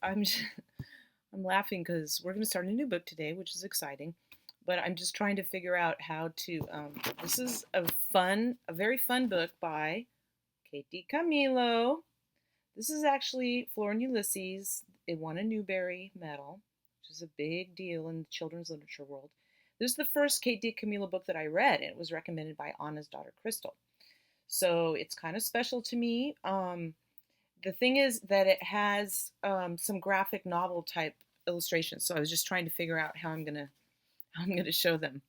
I'm I'm laughing because we're going to start a new book today, which is exciting. But I'm just trying to figure out how to. This is a very fun book by Katie Camilo. This is actually Flora and Ulysses. It won a Newbery Medal, which is a big deal in the children's literature world. This is the first Katie Camilo book that I read, and it was recommended by Anna's daughter, Crystal. So it's kind of special to me. The thing is that it has some graphic novel type illustrations. So I was just trying to figure out how I'm gonna show them.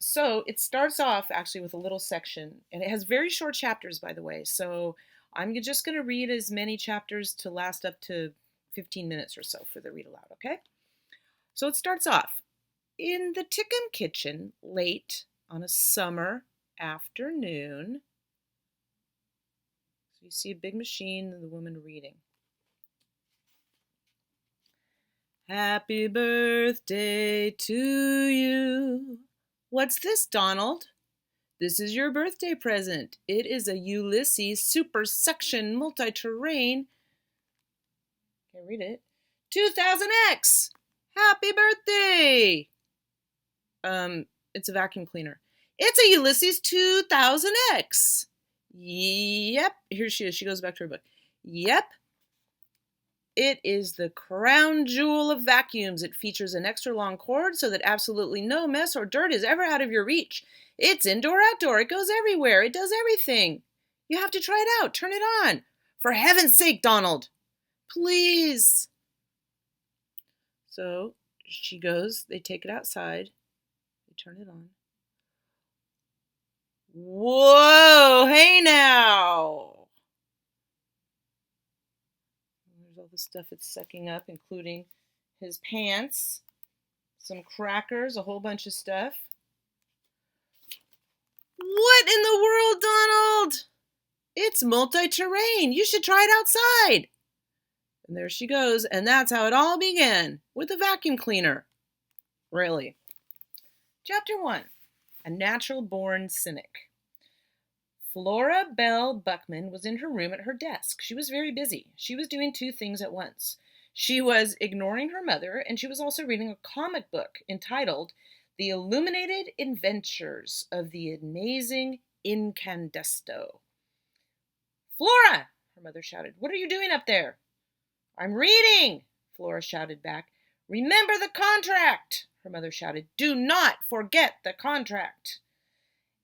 So it starts off actually with a little section, and it has very short chapters, by the way. So I'm just going to read as many chapters to last up to 15 minutes or so for the read aloud, okay? So it starts off. In the Tickham kitchen, late on a summer afternoon. So you see a big machine and the woman reading. Happy birthday to you. What's this, Donald? This is your birthday present. It is a Ulysses Super Section Multi-Terrain. Can't read it. 2000X. Happy birthday. It's a vacuum cleaner. It's a Ulysses 2000X. Yep. Here she is. She goes back to her book. Yep. It is the crown jewel of vacuums. It features an extra long cord so that absolutely no mess or dirt is ever out of your reach. It's indoor, outdoor. It goes everywhere. It does everything. You have to try it out. Turn it on. For heaven's sake, Donald. Please. So she goes. They take it outside. They turn it on. Whoa. Hey now. There's all the stuff it's sucking up, including his pants, some crackers, a whole bunch of stuff. What in the world, Donald? It's multi-terrain. You should try it outside. And there she goes, and that's how it all began, with a vacuum cleaner. Really. Chapter 1, A Natural-Born Cynic. Flora Belle Buckman was in her room at her desk. She was very busy. She was doing two things at once. She was ignoring her mother, and she was also reading a comic book entitled The Illuminated Adventures of the Amazing Incandesto. Flora, her mother shouted, what are you doing up there? I'm reading, Flora shouted back. Remember the contract, her mother shouted. Do not forget the contract.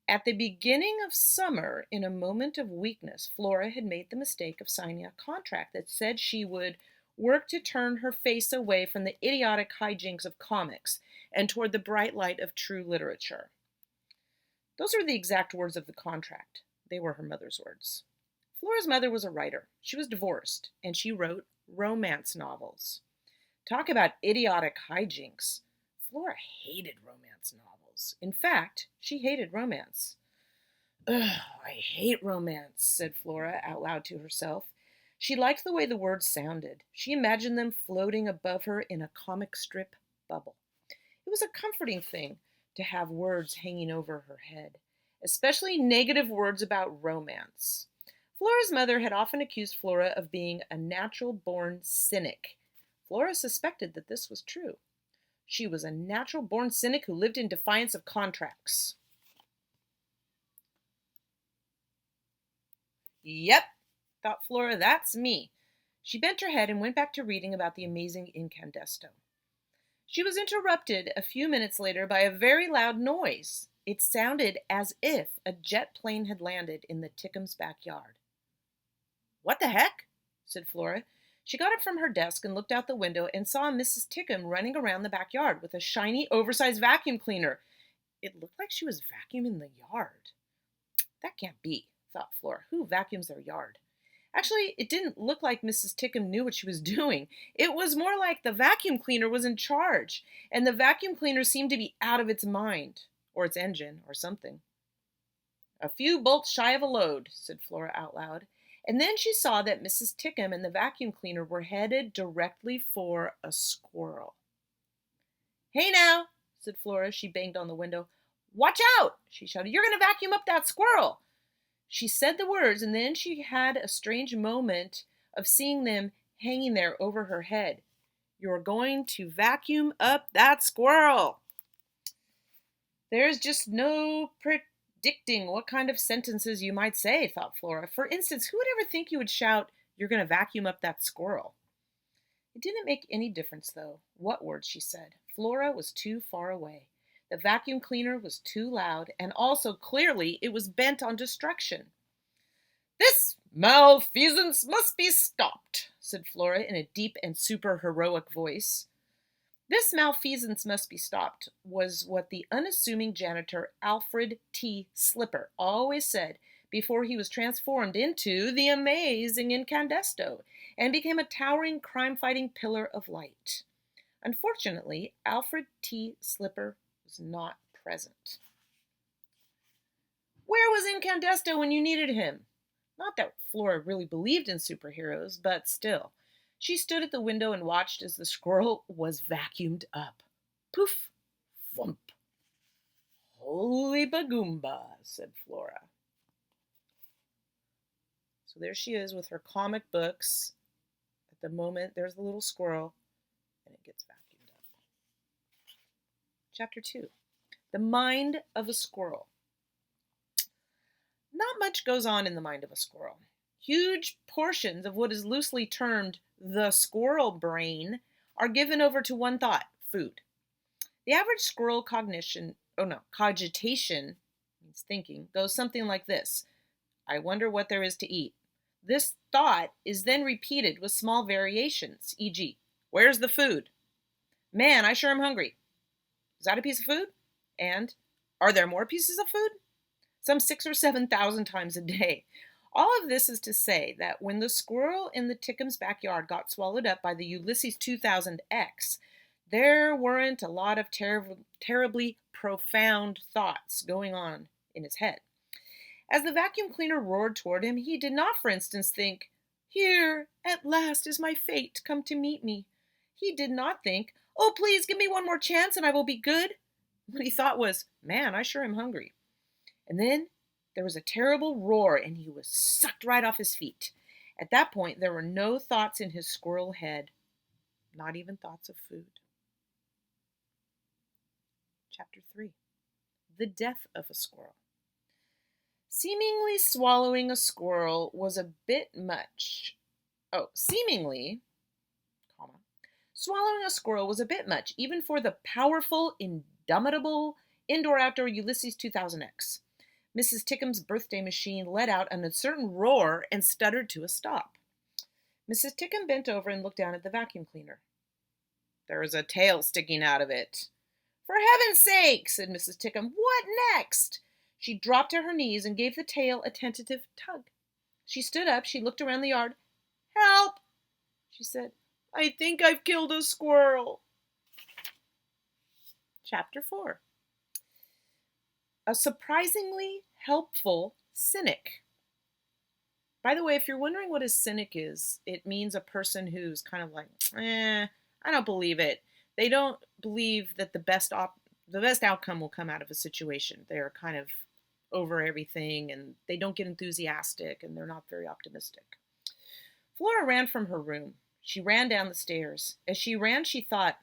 At the beginning of summer, in a moment of weakness, Flora had made the mistake of signing a contract that said she would work to turn her face away from the idiotic hijinks of comics and toward the bright light of true literature. Those are the exact words of the contract. They were her mother's words. Flora's mother was a writer. She was divorced, and she wrote romance novels. Talk about idiotic hijinks. Flora hated romance novels. In fact, she hated romance. Ugh, I hate romance, said Flora out loud to herself. She liked the way the words sounded. She imagined them floating above her in a comic strip bubble. It was a comforting thing to have words hanging over her head, especially negative words about romance. Flora's mother had often accused Flora of being a natural-born cynic. Flora suspected that this was true. She was a natural-born cynic who lived in defiance of contracts. Yep, thought Flora, that's me. She bent her head and went back to reading about the amazing incandesto. She was interrupted a few minutes later by a very loud noise. It sounded as if a jet plane had landed in the Tickham's backyard. What the heck? Said Flora. She got up from her desk and looked out the window and saw Mrs. Tickham running around the backyard with a shiny, oversized vacuum cleaner. It looked like she was vacuuming the yard. That can't be, thought Flora. Who vacuums their yard? Actually, it didn't look like Mrs. Tickham knew what she was doing. It was more like the vacuum cleaner was in charge, and the vacuum cleaner seemed to be out of its mind, or its engine, or something. A few bolts shy of a load, said Flora out loud. And then she saw that Mrs. Tickham and the vacuum cleaner were headed directly for a squirrel. Hey now, said Flora. She banged on the window. Watch out, she shouted. You're going to vacuum up that squirrel. She said the words, and then she had a strange moment of seeing them hanging there over her head. "You're going to vacuum up that squirrel." There's just no predicting what kind of sentences you might say, thought Flora. For instance, who would ever think you would shout, "You're going to vacuum up that squirrel"? It didn't make any difference, though, what words she said. Flora was too far away. The vacuum cleaner was too loud, and also clearly it was bent on destruction. "This malfeasance must be stopped," said Flora in a deep and super-heroic voice. "This malfeasance must be stopped" was what the unassuming janitor Alfred T. Slipper always said before he was transformed into the amazing Incandesto and became a towering crime-fighting pillar of light. Unfortunately, Alfred T. Slipper was not present. Where was Incandesto when you needed him? Not that Flora really believed in superheroes, but still. She stood at the window and watched as the squirrel was vacuumed up. Poof! Thump! "Holy bagoomba," said Flora. So there she is with her comic books. At the moment, there's the little squirrel, and it gets vacuumed up. Chapter 2. The Mind of a Squirrel. Not much goes on in the mind of a squirrel. Huge portions of what is loosely termed the squirrel brain are given over to one thought: food. The average squirrel cogitation, means thinking, goes something like this: "I wonder what there is to eat." This thought is then repeated with small variations, e.g., "Where's the food?" "Man, I sure am hungry." "Is that a piece of food?" And "Are there more pieces of food?" Some 6,000 or 7,000 times a day. All of this is to say that when the squirrel in the Tickham's backyard got swallowed up by the Ulysses 2000X, there weren't a lot of terribly profound thoughts going on in his head. As the vacuum cleaner roared toward him, he did not, for instance, think, "Here, at last, is my fate come to meet me." He did not think, "Oh, please give me one more chance and I will be good." What he thought was, "Man, I sure am hungry." And then there was a terrible roar, and he was sucked right off his feet. At that point, there were no thoughts in his squirrel head, not even thoughts of food. Chapter 3. The Death of a Squirrel. Seemingly swallowing a squirrel was a bit much. Swallowing a squirrel was a bit much, even for the powerful, indomitable, indoor-outdoor Ulysses 2000X. Mrs. Tickham's birthday machine let out an uncertain roar and stuttered to a stop. Mrs. Tickham bent over and looked down at the vacuum cleaner. There was a tail sticking out of it. "For heaven's sake," said Mrs. Tickham, "what next?" She dropped to her knees and gave the tail a tentative tug. She stood up. She looked around the yard. "Help," she said. "I think I've killed a squirrel." Chapter 4. A surprisingly helpful cynic. By the way, if you're wondering what a cynic is, it means a person who's kind of like, I don't believe it. They don't believe that the best outcome will come out of a situation. They're kind of over everything, and they don't get enthusiastic, and they're not very optimistic. Flora ran from her room. She ran down the stairs. As she ran, she thought,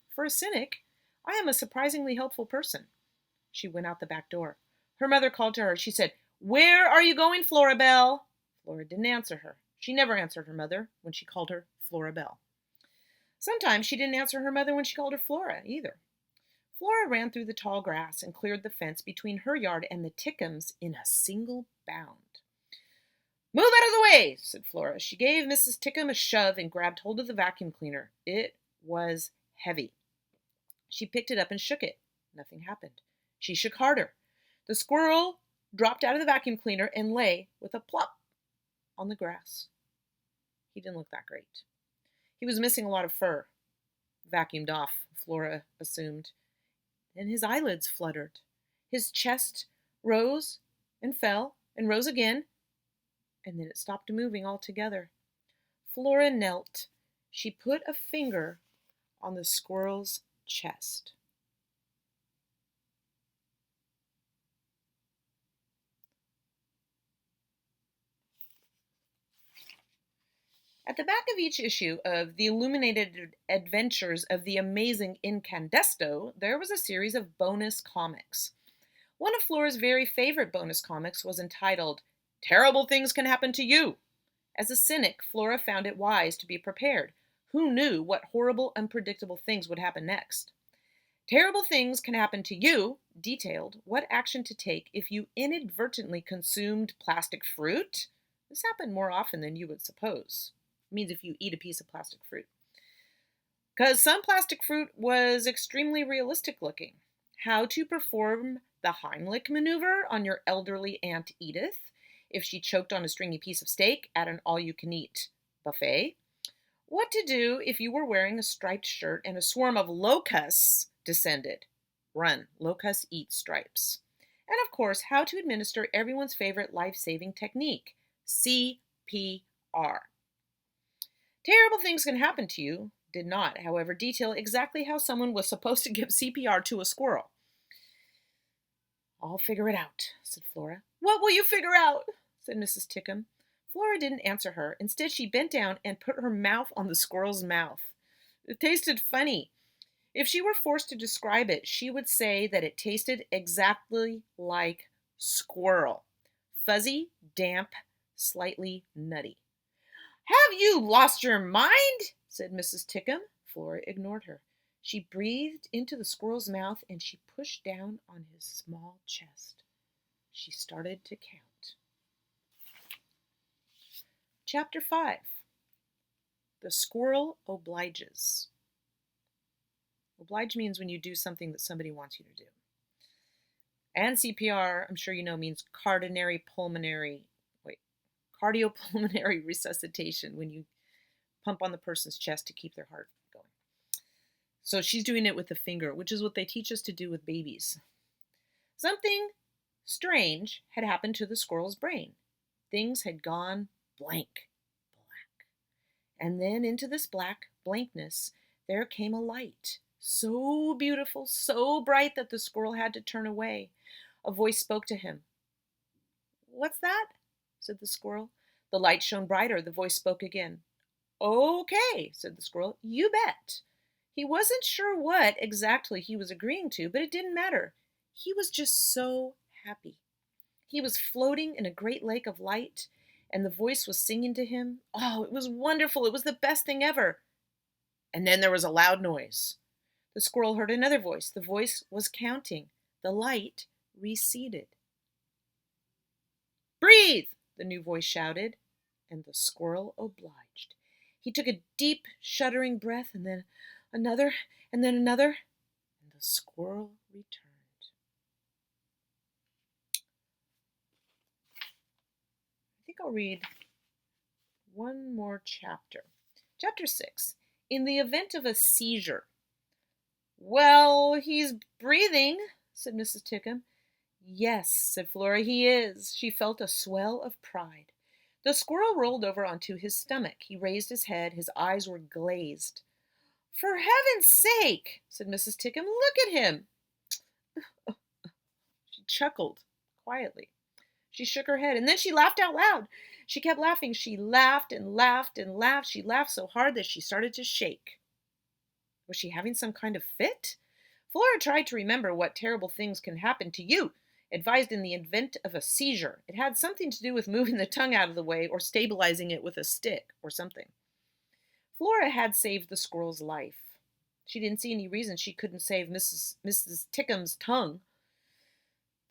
for a cynic, I am a surprisingly helpful person. She went out the back door. Her mother called to her. She said, "Where are you going, Flora Belle?" Flora didn't answer her. She never answered her mother when she called her Flora Belle. Sometimes she didn't answer her mother when she called her Flora either. Flora ran through the tall grass and cleared the fence between her yard and the Tickhams in a single bound. "Move out of the way," said Flora. She gave Mrs. Tickham a shove and grabbed hold of the vacuum cleaner. It was heavy. She picked it up and shook it. Nothing happened. She shook harder. The squirrel dropped out of the vacuum cleaner and lay with a plop on the grass. He didn't look that great. He was missing a lot of fur. Vacuumed off, Flora assumed. And his eyelids fluttered. His chest rose and fell and rose again, and then it stopped moving altogether. Flora knelt. She put a finger on the squirrel's chest. At the back of each issue of The Illuminated Adventures of the Amazing Incandesto, there was a series of bonus comics. One of Flora's very favorite bonus comics was entitled, Terrible Things Can Happen to You. As a cynic, Flora found it wise to be prepared. Who knew what horrible, unpredictable things would happen next? Terrible Things Can Happen to You detailed what action to take if you inadvertently consumed plastic fruit. This happened more often than you would suppose. It means if you eat a piece of plastic fruit. Because some plastic fruit was extremely realistic looking. How to perform the Heimlich maneuver on your elderly Aunt Edith if she choked on a stringy piece of steak at an all-you-can-eat buffet. What to do if you were wearing a striped shirt and a swarm of locusts descended. Run, locusts eat stripes. And of course, how to administer everyone's favorite life-saving technique, CPR. Terrible Things Can Happen to You did not, however, detail exactly how someone was supposed to give CPR to a squirrel. I'll figure it out, said Flora. What will you figure out? Said Mrs. Tickham. Flora didn't answer her. Instead, she bent down and put her mouth on the squirrel's mouth. It tasted funny. If she were forced to describe it, she would say that it tasted exactly like squirrel. Fuzzy, damp, slightly nutty. Have you lost your mind? Said Mrs. Tickham. Flora ignored her. She breathed into the squirrel's mouth and she pushed down on his small chest. She started to count. Chapter 5. The Squirrel Obliges. Oblige means when you do something that somebody wants you to do. And CPR, I'm sure you know, means cardiopulmonary resuscitation, when you pump on the person's chest to keep their heart going. So she's doing it with the finger, which is what they teach us to do with babies. Something strange had happened to the squirrel's brain. Things had gone black. And then into this blankness, there came a light. So beautiful, so bright that the squirrel had to turn away. A voice spoke to him. What's that? Said the squirrel. The light shone brighter. The voice spoke again. Okay, said the squirrel. You bet. He wasn't sure what exactly he was agreeing to, but it didn't matter. He was just so happy. He was floating in a great lake of light, and the voice was singing to him. Oh, it was wonderful. It was the best thing ever. And then there was a loud noise. The squirrel heard another voice. The voice was counting. The light receded. Breathe, the new voice shouted, and the squirrel obliged. He took a deep, shuddering breath, and then another, and then another, and the squirrel returned. I think I'll read one more chapter. Chapter 6. In the event of a seizure. Well, he's breathing, said Mrs. Tickham. Yes, said Flora, he is. She felt a swell of pride. The squirrel rolled over onto his stomach. He raised his head. His eyes were glazed. For heaven's sake, said Mrs. Tickham, look at him. She chuckled quietly. She shook her head, and then she laughed out loud. She kept laughing. She laughed and laughed and laughed. She laughed so hard that she started to shake. Was she having some kind of fit? Flora tried to remember what terrible things can happen to you, advised in the event of a seizure. It had something to do with moving the tongue out of the way or stabilizing it with a stick or something. Flora had saved the squirrel's life. She didn't see any reason she couldn't save Mrs. Tickham's tongue.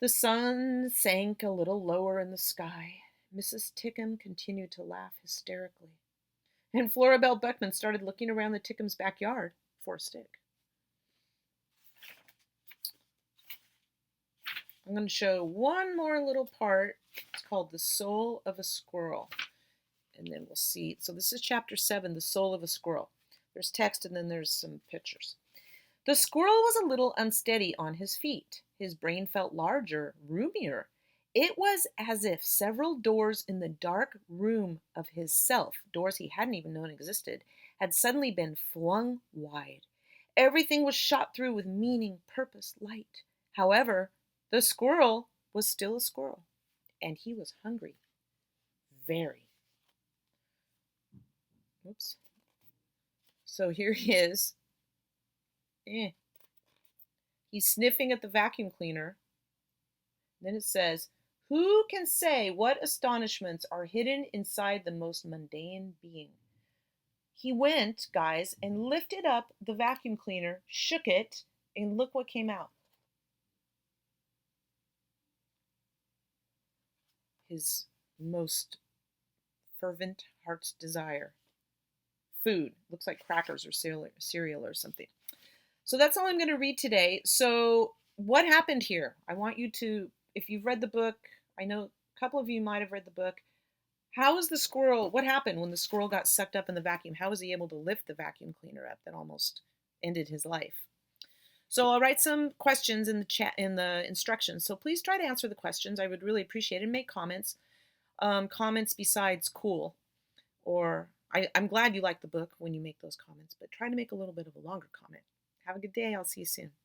The sun sank a little lower in the sky. Mrs. Tickham continued to laugh hysterically. And Flora Bell Buckman started looking around the Tickham's backyard for a stick. I'm going to show one more little part. It's called The Soul of a Squirrel. And then we'll see. So this is chapter 7, The Soul of a Squirrel. There's text and then there's some pictures. The squirrel was a little unsteady on his feet. His brain felt larger, roomier. It was as if several doors in the dark room of his self, doors he hadn't even known existed, had suddenly been flung wide. Everything was shot through with meaning, purpose, light. However, the squirrel was still a squirrel, and he was hungry. Very. Oops. So here he is. He's sniffing at the vacuum cleaner. Then it says, "Who can say what astonishments are hidden inside the most mundane being?" He went, guys, and lifted up the vacuum cleaner, shook it, and look what came out. His most fervent heart's desire. Food. Looks like crackers or cereal or something. So that's all I'm going to read today. So what happened here? I want you to, if you've read the book, I know a couple of you might have read the book. How is the squirrel, what happened when the squirrel got sucked up in the vacuum? How was he able to lift the vacuum cleaner up that almost ended his life? So I'll write some questions in the chat, in the instructions. So please try to answer the questions. I would really appreciate it. And make comments. Comments besides cool. Or I'm glad you like the book when you make those comments, but try to make a little bit of a longer comment. Have a good day. I'll see you soon.